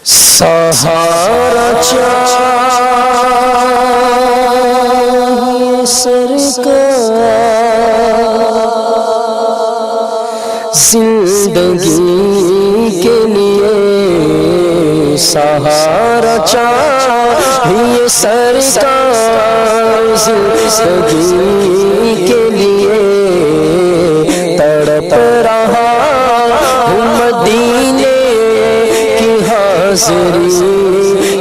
سہارا چاہیے سرکار زندگی کے لیے، سہارا چاہیے سرکار زندگی کے لیے، تڑپ رہا ہوں مدینے کی حاضری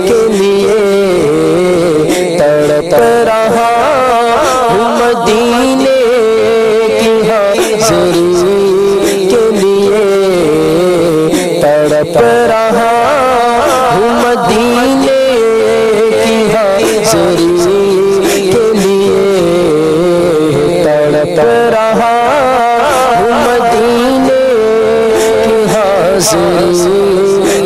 کے لیے، تڑپ رہا ہوں مدینے کی حاضری کے لیے، تڑپ رہا ہوں مدینے کی حاضری کے لیے، تڑپ رہا ہوں مدینے کی حاضری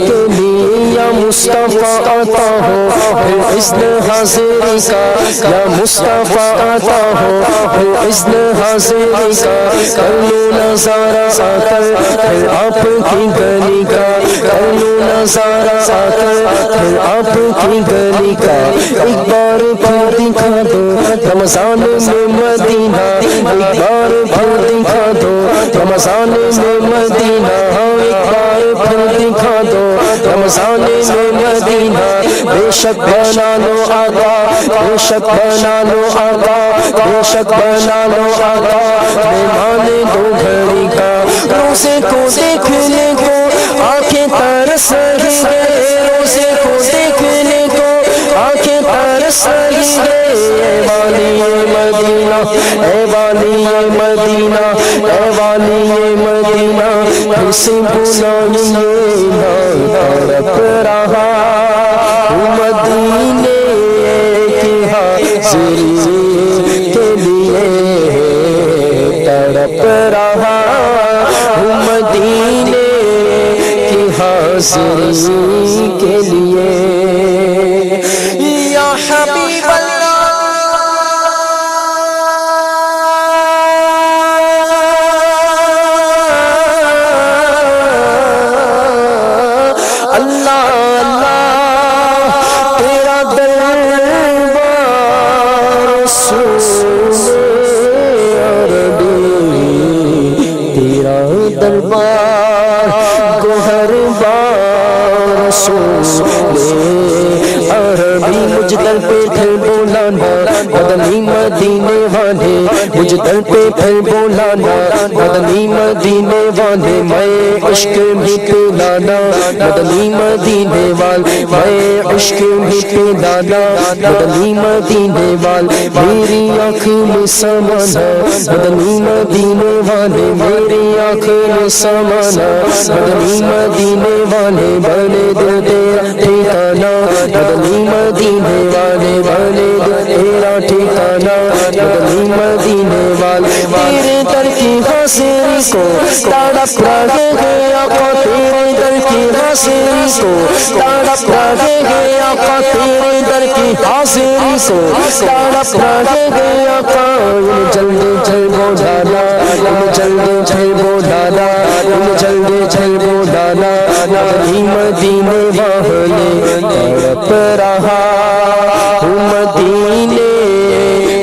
کے لیے۔ یا مصطفیٰ آتا ہو پھر اذن حاضری کا، یا مصطفیٰ آتا ہو پھر اذن حاضری کا، کر لوں نظارہ آ کر پھر آپ کی گلی کا، کر لوں نظارہ آ کر پھر آپ کی گلی کا، ایک بار پھر دکھا دو رمضان میں مدینہ، ایک بار پھر دکھا دو رمضان میں مدینہ، ایک بار پھر دکھا دو رمضان میں مدینہ۔ بے شک بنا لو آقا، بے شک بنا لو آقا، بے شک بنا لو آقا، مہمان دو گھڑی کا، روزے کو دیکھنے کو آنکھیں ترس رہی ہے، روزے کو دیکھنے کو آنکھیں ترس رہی ہے، اے والی مدینہ، اے والی مدینہ، اے والی مدینہ، پھر سے بلائیے نا، تڑپ رہا ہوں مدینے کی حاضری کے لیے، تڑپ رہا ہوں مدینے کی حاضری کے لیے۔ یا حبیب دربار گوہر بار رسول عربی، مجھ در پہ پھر بولانا مدنی مدینے والے، مجھ در پہ پھر بولانا مدنی مدینے والے، میں عشق بھی پلانا مدنی مدینے والے، میں عشق بھی پلانا مدنی مدینے والے، میری آنکھ میں سمانا مدنی مدینے والے، میری آنکھ میں سمانا مدنی مدینے والے، بنے دل تیرا ٹھکانا مدنی مدینے والے، بنے دل تیرا ٹھکانا مدنی مدینے والے، تیرے در کی حاضری کو تڑپ رہے ہیں آقا، تیرے در کی حاضری کو تڑپ رہے ہیں آقا، تیرے در کی حاضری کو تڑپ رہے ہیں آقا، جلدی چل بولانا جلدی چل بولانا جلدی چل بولانا، مدنی مدینے والے، تڑپ رہا ہوں مدینے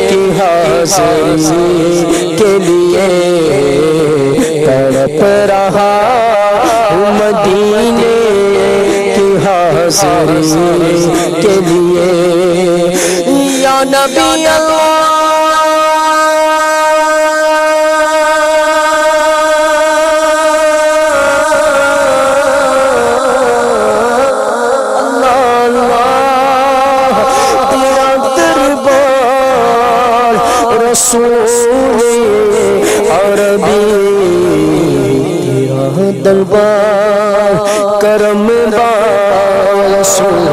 کی حاضری کے لیے، تڑپ رہا ہوں مدینے کی حاضری کے لیے۔ یا نبی اللہ رسول عربی، تیرا دربار کرم بار رسول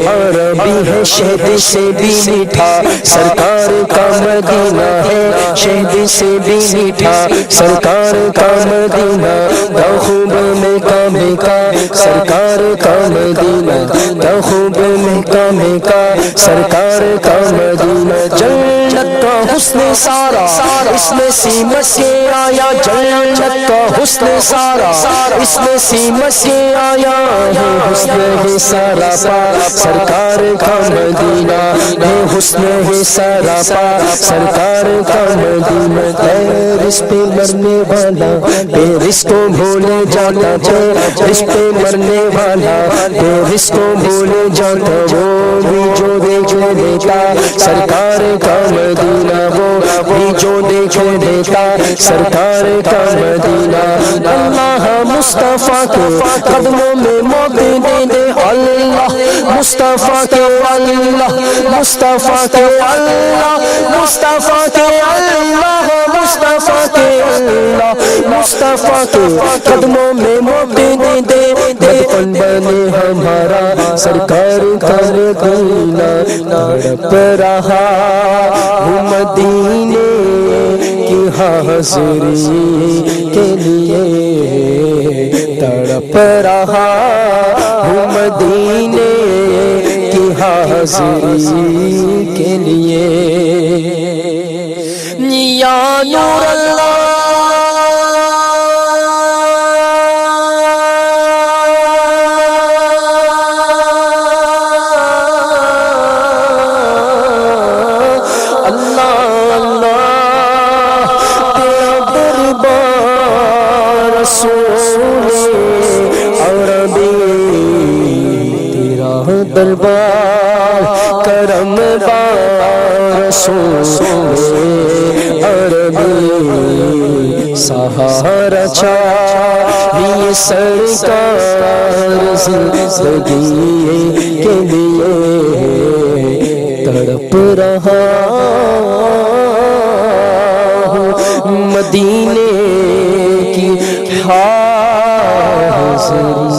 عربی ہے، شہد سے بھی میٹھا سرکار کا مدینہ ہے، شہد سے بھی میٹھا سرکار کا مدینہ، خوب میں کامے کا سرکار کا مدینہ، خوب میں کامے کا سرکار کا مدینہ، جنت کا حسن سارا اس میں سیمت کے آیا جنت کا حسن سارا اس میں سیمت کے آیا ہے حسن ہے سارا پا سرکار کا مدینہ ہے حسن ہے سارا پا سرکار کا مدینہ پیرس پہ مرنے والا پیرس کو بھولے جاتا پیرس پہ مرنے والا پیرس کو بھولے جاتا وہ بھی جو دیکھ لیتا سرکار کا مدینہ وہ بھی جو دیکھ لیتا سرکار کا مدینہ اللہ مصطفیٰ کے قدموں میں موت دے دے اللہ مصطفیٰ کے اللہ مصطفیٰ کے اللہ مصطفیٰ کے اللہ مصطفیٰ کے اللہ مصطفیٰ کے قدموں میں موت دے دے بچپن بنے ہمارا سرکار کا مدینہ تڑپ رہا ہوں مدینے کی حاضری کے لیے تڑپ رہا ہوں مدینے کی حاضری کے لیے یا نور اللہ دربار کرم بار رسول عربی سہارا چاہیے سرکار زندگی کے لیے تڑپ رہا ہوں مدینے کی حاضری